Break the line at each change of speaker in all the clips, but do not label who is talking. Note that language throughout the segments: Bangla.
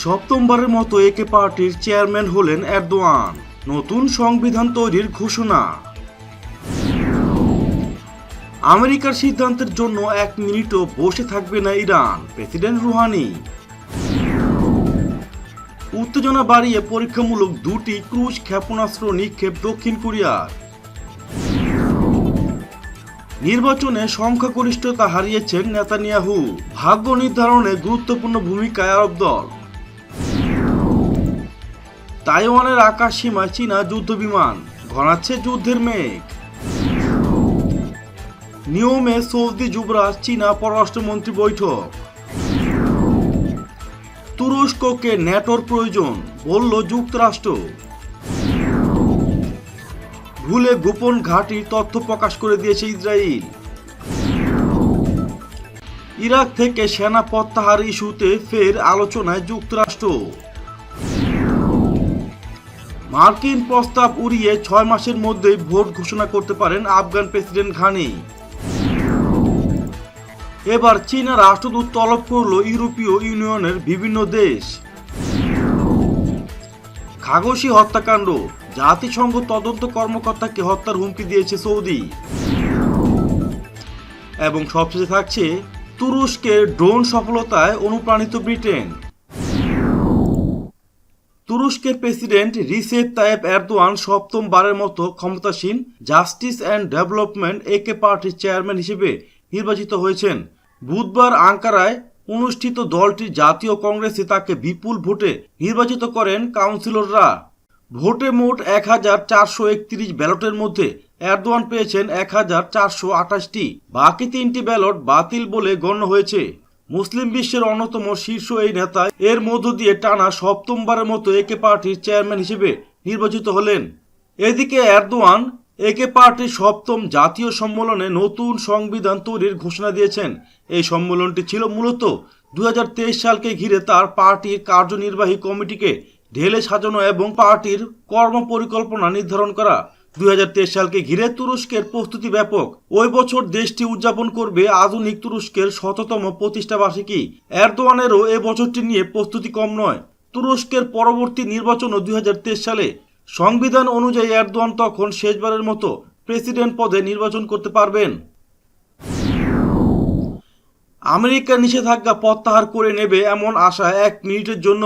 সপ্তমবারের মতো একে পার্টির চেয়ারম্যান হলেন এরদোয়ান। নতুন সংবিধান তৈরির ঘোষণা। আমেরিকার সিদ্ধান্তের জন্য 1 মিনিটও বসে থাকবে না ইরান, প্রেসিডেন্ট রুহানি। উত্তেজনা বাড়িয়ে পরীক্ষামূলক 2টি ক্রুজ ক্ষেপণাস্ত্র নিক্ষেপ দক্ষিণ কোরিয়ার। নির্বাচনে সংখ্যাগরিষ্ঠতা হারিয়েছেন নেতানিয়াহু, ভাগ্য নির্ধারণে গুরুত্বপূর্ণ ভূমিকায় আরব দল। তাইওয়ানের আকাশ সীমায় চীনা যুদ্ধবিমান, ঘনাচ্ছে যুদ্ধের মেঘ। নিয়মে সৌদি যুবরাজ চীনা পররাষ্ট্রমন্ত্রী বৈঠক। তুরস্ককে ন্যাটোর প্রয়োজন, বলল যুক্তরাষ্ট্র। ভুলে গোপন ঘাঁটির তথ্য প্রকাশ করে দিয়েছে ইসরায়েল। ইরাক থেকে সেনা প্রত্যাহার ইস্যুতে ফের আলোচনায় যুক্তরাষ্ট্র। মার্কিন প্রস্তাব উড়িয়ে 6 মাসের মধ্যেই ভোট ঘোষণা করতে পারেন আফগান প্রেসিডেন্ট ঘানি। এবার চীনা রাষ্ট্রদূত তলব করল ইউরোপীয় ইউনিয়নের বিভিন্ন দেশ। খাগোশি হত্যাকাণ্ড, জাতিসংঘ তদন্ত কর্মকর্তাকে হত্যার হুমকি দিয়েছে সৌদি। এবং সবশেষে থাকছে তুরস্কের ড্রোন সফলতায় অনুপ্রাণিত ব্রিটেন। তুরস্কের প্রেসিডেন্ট রিসেপ তাইয়েপ এরদোয়ান সপ্তমবারের মতো ক্ষমতাসীন জাস্টিস অ্যান্ড ডেভেলপমেন্ট একে পার্টির চেয়ারম্যান হিসেবে নির্বাচিত হয়েছেন। বুধবার আঙ্কারায় অনুষ্ঠিত দলটির জাতীয় কংগ্রেসে তাকে বিপুল ভোটে নির্বাচিত করেন কাউন্সিলররা। ভোটে মোট 1431 ব্যালটের মধ্যে এরদোয়ান পেয়েছেন 1428টি। বাকি 3টি ব্যালট বাতিল বলে গণ্য হয়েছে। মুসলিম বিশ্বের অন্যতম শীর্ষ এই নেতা এর মধ্য দিয়ে টানা সপ্তমবারের মতো একে পার্টির চেয়ারম্যান হিসেবে নির্বাচিত হলেন। এদিকে এরদোয়ান একে পার্টির 7ম জাতীয় সম্মেলনে নতুন সংবিধান তৈরির ঘোষণা দিয়েছেন। এই সম্মেলনটি ছিল মূলত 2023 সালকে ঘিরে তার পার্টির কার্যনির্বাহী কমিটিকে ঢেলে সাজানো এবং পার্টির কর্মপরিকল্পনা নির্ধারণ করা। 2023 সালকে ঘিরে তুরস্কের প্রস্তুতি ব্যাপক। ওই বছর দেশটি উদযাপন করবে আধুনিক তুরস্কের 100তম প্রতিষ্ঠা বার্ষিকী। এরদোয়ানেরও এ বছরটি নিয়ে প্রস্তুতি কম নয়। তুরস্কের পরবর্তী নির্বাচনও 2023 সালে। সংবিধান অনুযায়ী এরদোয়ান তখন শেষবারের মতো প্রেসিডেন্ট পদে নির্বাচন করতে পারবেন। আমেরিকা নিষেধাজ্ঞা প্রত্যাহার করে নেবে এমন আশা 1 মিনিটের জন্য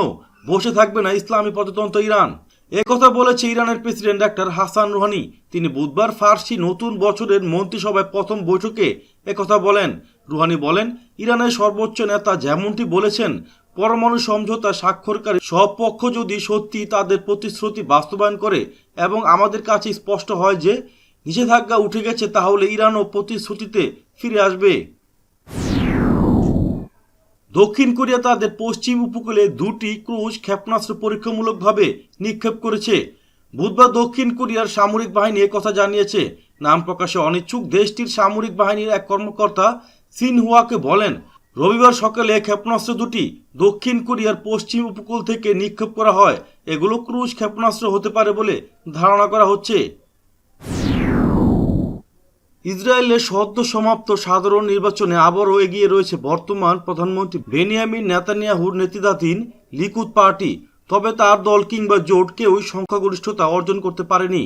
বসে থাকবে না ইসলামী প্রজাতন্ত্র ইরান। একথা বলেছে ইরানের প্রেসিডেন্ট ডাক্তার হাসান রুহানি। তিনি বুধবার ফার্সি নতুন বছরের মন্ত্রিসভায় প্রথম বৈঠকে একথা বলেন। রুহানি বলেন, ইরানের সর্বোচ্চ নেতা যেমনটি বলেছেন, পরমাণু সমঝোতা স্বাক্ষরকারী সব পক্ষ যদি সত্যি তাদের প্রতিশ্রুতি বাস্তবায়ন করে এবং আমাদের কাছে স্পষ্ট হয় যে নিষেধাজ্ঞা উঠে গেছে, তাহলে ইরানও প্রতিশ্রুতিতে ফিরে আসবে। দক্ষিণ কোরিয়া তাদের পশ্চিম উপকূলে 2টি ক্রুজ ক্ষেপণাস্ত্র পরীক্ষামূলকভাবে নিক্ষেপ করেছে। বুধবার দক্ষিণ কোরিয়ার সামরিক বাহিনী একথা জানিয়েছে। নাম প্রকাশে অনিচ্ছুক দেশটির সামরিক বাহিনীর এক কর্মকর্তা সিনহুয়াকে বলেন, রবিবার সকালে ক্ষেপণাস্ত্র 2টি দক্ষিণ কোরিয়ার পশ্চিম উপকূল থেকে নিক্ষেপ করা হয়। এগুলো ক্রুজ ক্ষেপণাস্ত্র হতে পারে বলে ধারণা করা হচ্ছে। ইসরায়েলের সদ্য সমাপ্ত সাধারণ নির্বাচনে আবারও এগিয়ে রয়েছে বর্তমান প্রধানমন্ত্রী বেনিয়ামিন নেতানিয়াহুর নেতৃত্বাধীন লিকুদ পার্টি। তবে তার দল কিংবা জোট কেউই সংখ্যাগরিষ্ঠতা অর্জন করতে পারেনি।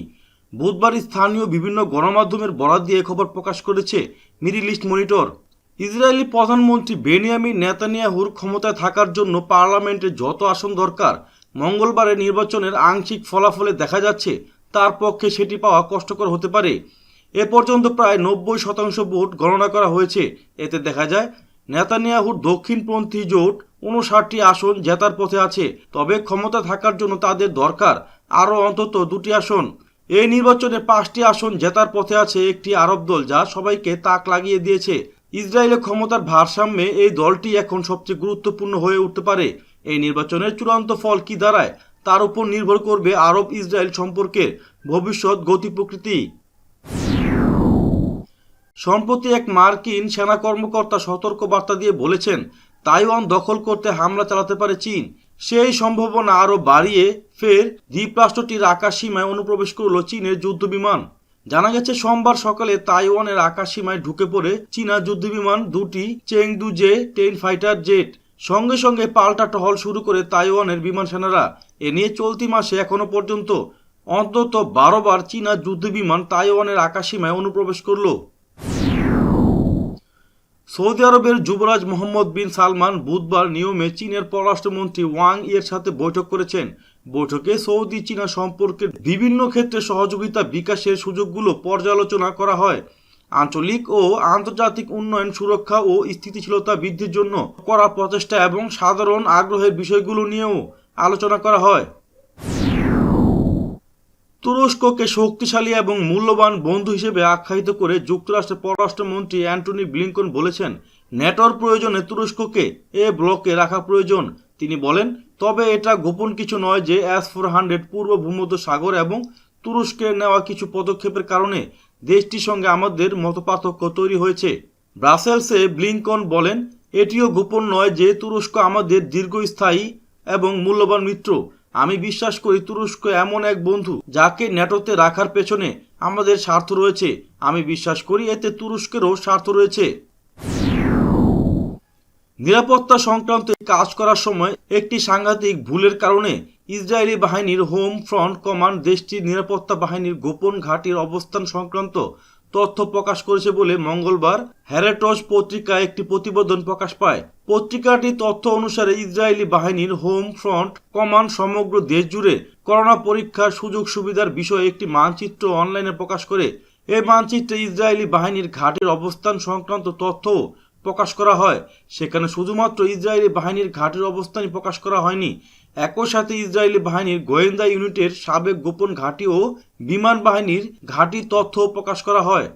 বুধবার স্থানীয় বিভিন্ন গণমাধ্যমের বরাত দিয়ে খবর প্রকাশ করেছে মিডল ইস্ট মনিটর। ইসরায়েলি প্রধানমন্ত্রী বেনিয়ামিন নেতানিয়াহুর ক্ষমতায় থাকার জন্য পার্লামেন্টে যত আসন দরকার, মঙ্গলবারের নির্বাচনের আংশিক ফলাফলে দেখা যাচ্ছে তার পক্ষে সেটি পাওয়া কষ্টকর হতে পারে। এ পর্যন্ত প্রায় 90% ভোট গণনা করা হয়েছে। এতে দেখা যায় নেতানিয়াহুর দক্ষিণপন্থী জোট 59টি আসন জেতার পথে আছে। তবে ক্ষমতা থাকার জন্য তাদের দরকার আরও অন্তত 2টি আসন। এই নির্বাচনে 5টি আসন জেতার পথে আছে একটি আরব দল, যা সবাইকে তাক লাগিয়ে দিয়েছে। ইসরায়েলের ক্ষমতার ভারসাম্যে এই দলটি এখন সবচেয়ে গুরুত্বপূর্ণ হয়ে উঠতে পারে। এই নির্বাচনের চূড়ান্ত ফল কি দাঁড়ায় তার উপর নির্ভর করবে আরব ইসরায়েল সম্পর্কের ভবিষ্যৎ গতি প্রকৃতি। সম্প্রতি এক মার্কিন সেনা কর্মকর্তা সতর্ক বার্তা দিয়ে বলেছেন, তাইওয়ান দখল করতে হামলা চালাতে পারে চীন। সেই সম্ভাবনা আরও বাড়িয়ে ফের দ্বীপরাষ্ট্রটির আকাশ সীমায় অনুপ্রবেশ করল চীনের যুদ্ধবিমান। জানা গেছে সোমবার সকালে তাইওয়ানের আকাশসীমায় ঢুকে পড়ে চীনা যুদ্ধবিমান 2টি চেংদু জে-10 ফাইটার জেট। সঙ্গে সঙ্গে পাল্টা টহল শুরু করে তাইওয়ানের বিমান সেনারা। এ নিয়ে চলতি মাসে এখনো পর্যন্ত অন্তত 12 বার চীনা যুদ্ধবিমান তাইওয়ানের আকাশসীমায় অনুপ্রবেশ করল। সৌদি আরবের যুবরাজ মোহাম্মদ বিন সালমান বুধবার নিয়মে চীনের পররাষ্ট্রমন্ত্রী ওয়াং ইয়ের সাথে বৈঠক করেছেন। বৈঠকে সৌদি চীনা সম্পর্কের বিভিন্ন ক্ষেত্রে সহযোগিতা বিকাশের সুযোগগুলো পর্যালোচনা করা হয়। আঞ্চলিক ও আন্তর্জাতিক উন্নয়ন, সুরক্ষা ও স্থিতিশীলতা বৃদ্ধির জন্য করা প্রচেষ্টা এবং সাধারণ আগ্রহের বিষয়গুলো নিয়েও আলোচনা করা হয়। তুরস্ককে শক্তিশালী এবং মূল্যবান বন্ধু হিসেবে আখ্যায়িত করে যুক্তরাষ্ট্রের পররাষ্ট্রমন্ত্রী অ্যান্টনি ব্লিংকন বলেছেন, ন্যাটোর প্রয়োজনে তুরস্ককে এ ব্লকে রাখা প্রয়োজন। তিনি বলেন, তবে এটা গোপন কিছু নয় যে S-400 পূর্ব ভূমধ্য সাগর এবং তুরস্কের নেওয়া কিছু পদক্ষেপের কারণে দেশটির সঙ্গে আমাদের মতপার্থক্য তৈরি হয়েছে। ব্রাসেলসে ব্লিংকন বলেন, এটিও গোপন নয় যে তুরস্ক আমাদের দীর্ঘস্থায়ী এবং মূল্যবান মিত্র। আমি বিশ্বাস করি তুরস্ক এমন এক বন্ধু যাকে ন্যাটোতে রাখার পেছনে আমাদের স্বার্থ রয়েছে। আমি বিশ্বাস করি এতে তুরস্কেরও স্বার্থ রয়েছে। নিরাপত্তা সংক্রান্ত কাজ করার সময় একটি সাংঘাতিক ভুলের কারণে ইসরায়েলি বাহিনীর হোম ফ্রন্ট কমান্ড দেশটির নিরাপত্তা বাহিনীর গোপন ঘাঁটির অবস্থান সংক্রান্ত তথ্য প্রকাশ করেছে বলে মঙ্গলবার হ্যারেটস পত্রিকায় একটি প্রতিবেদন প্রকাশ পায়। পত্রিকাটির তথ্য অনুসারে ইসরায়েলি বাহিনীর হোম ফ্রন্ট কমান্ড সমগ্র দেশ জুড়ে করোনা পরীক্ষার সুযোগ সুবিধার বিষয়ে একটি মানচিত্র অনলাইনে প্রকাশ করে। এই মানচিত্রে ইসরায়েলি বাহিনীর ঘাঁটির অবস্থান সংক্রান্ত তথ্য প্রকাশ করা হয়। সেখানে শুধুমাত্র ইসরায়েলি বাহিনীর ঘাঁটির অবস্থানই প্রকাশ করা হয়নি, একই সাথে ইসরায়েলি বাহিনীর গোয়েন্দা ইউনিটের সাবেক গোপন ঘাঁটি ও বিমান বাহিনীর ঘাঁটির তথ্য প্রকাশ করা হয়।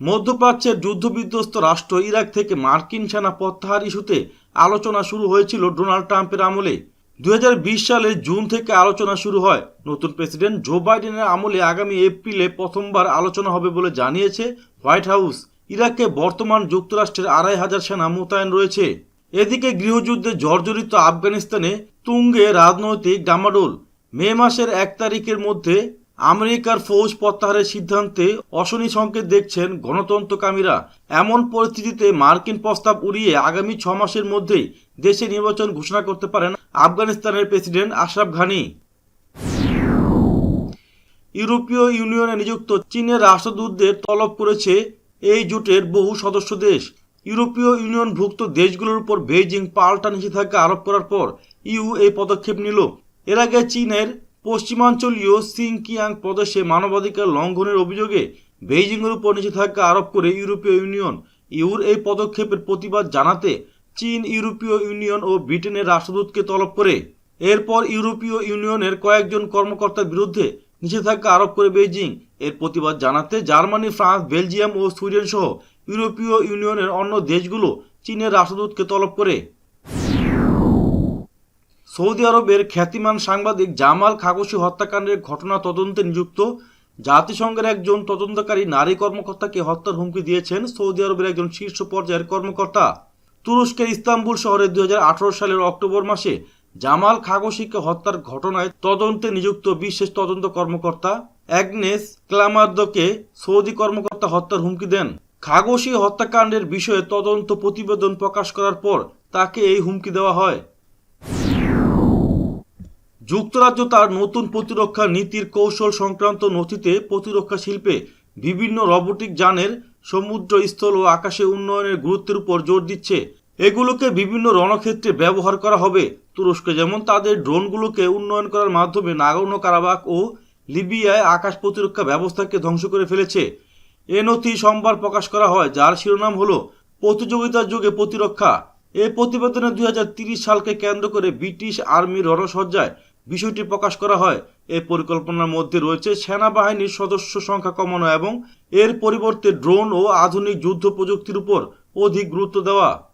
মধ্যপ্রাচ্যের যুদ্ধবিধ্বস্ত রাষ্ট্র ইরাক থেকে মার্কিন সেনা প্রত্যাহার ইস্যুতে আলোচনা শুরু হয়েছিল ডোনাল্ড ট্রাম্পের আমলে। 2020 সালের জুন থেকে আলোচনা শুরু হয়। নতুন প্রেসিডেন্ট জো বাইডেনের আমলে আগামী এপ্রিলে প্রথমবার আলোচনা হবে বলে জানিয়েছে হোয়াইট হাউস। ইরাকে বর্তমান যুক্তরাষ্ট্রের 2500 সেনা মোতায়েন রয়েছে। এদিকে গৃহযুদ্ধে জর্জরিত আফগানিস্তানে তুঙ্গে রাজনৈতিক ডামাডোল। মে মাসের 1 তারিখের মধ্যে আমেরিকার ফৌজ প্রত্যাহারের সিদ্ধান্তে অশনি সংকেত দেখছেন গণতন্ত্রকামীরা। এমন পরিস্থিতিতে মার্কিন প্রস্তাব উড়িয়ে আগামী 6 মাসের মধ্যেই দেশে নির্বাচন ঘোষণা করতে পারেন আফগানিস্তানের প্রেসিডেন্ট আশরাফ ঘানি। ইউরোপীয় ইউনিয়নে নিযুক্ত চীনের রাষ্ট্রদূতদের তলব করেছে এই জোটের বহু সদস্য দেশ। ইউরোপীয় ইউনিয়নভুক্ত দেশগুলোর উপর বেইজিং পাল্টা নিষেধাজ্ঞা আরোপ করার পর ইউ এই পদক্ষেপ নিল। এর আগে চীনের পশ্চিমাঞ্চলীয় সিনকিয়াং প্রদেশে মানবাধিকার লঙ্ঘনের অভিযোগে বেইজিংয়ের উপর নিষেধাজ্ঞা আরোপ করে ইউরোপীয় ইউনিয়ন। ইউর এই পদক্ষেপের প্রতিবাদ জানাতে চীন ইউরোপীয় ইউনিয়ন ও ব্রিটেনের রাষ্ট্রদূতকে তলব করে। এরপর ইউরোপীয় ইউনিয়নের কয়েকজন কর্মকর্তার বিরুদ্ধে নিষেধাজ্ঞা আরোপ করে বেইজিং। এর প্রতিবাদ জানাতে জার্মানি, ফ্রান্স, বেলজিয়াম ও সুইডেন সহ ইউরোপীয় ইউনিয়নের অন্য দেশগুলো চীনের রাষ্ট্রদূতকে তলব করে। সৌদি আরবের খ্যাতিমান সাংবাদিক জামাল খাশোগি হত্যাকাণ্ডের ঘটনা তদন্তে নিযুক্ত জাতিসংঘের একজন তদন্তকারী নারী কর্মকর্তাকে হত্যার হুমকি দিয়েছেন সৌদি আরবের একজন শীর্ষ পর্যায়ের কর্মকর্তা। তুরস্কের ইস্তাম্বুল শহরে 2018 সালের অক্টোবর মাসে জামাল খাশোগিকে হত্যার ঘটনায় তদন্তে নিযুক্ত বিশেষ তদন্ত কর্মকর্তা অ্যাগনেস ক্লামার্দকে সৌদি কর্মকর্তা হত্যার হুমকি দেন। খাশোগি হত্যাকাণ্ডের বিষয়ে তদন্ত প্রতিবেদন প্রকাশ করার পর তাকে এই হুমকি দেওয়া হয়। যুক্তরাজ্য তার নতুন প্রতিরক্ষা নীতির কৌশল সংক্রান্ত নথিতে প্রতিরক্ষা শিল্পে বিভিন্ন রোবটিক যানের সমুদ্র, স্থল ও আকাশে উন্নয়নের গুরুত্বের উপর জোর দিচ্ছে। এগুলোকে বিভিন্ন রণক্ষেত্রে ব্যবহার করা হবে। তুরস্ক যেমন তাদের ড্রোনগুলোকে উন্নয়ন করার মাধ্যমে নাগর্নো কারাবাখ ও লিবিয়ায় আকাশ প্রতিরক্ষা ব্যবস্থাকে ধ্বংস করে ফেলেছে। এ নথি সোমবার প্রকাশ করা হয়, যার শিরোনাম হলো প্রতিযোগিতার যুগে প্রতিরক্ষা। এই প্রতিবেদনে 2030 সালকে কেন্দ্র করে ব্রিটিশ আর্মির রণসজ্জায় বিষয়টি প্রকাশ করা হয়। এই পরিকল্পনার মধ্যে রয়েছে সেনাবাহিনীর সদস্য সংখ্যা কমানো এবং এর পরিবর্তে ড্রোন ও আধুনিক যুদ্ধ প্রযুক্তির উপর অধিক গুরুত্ব দেওয়া।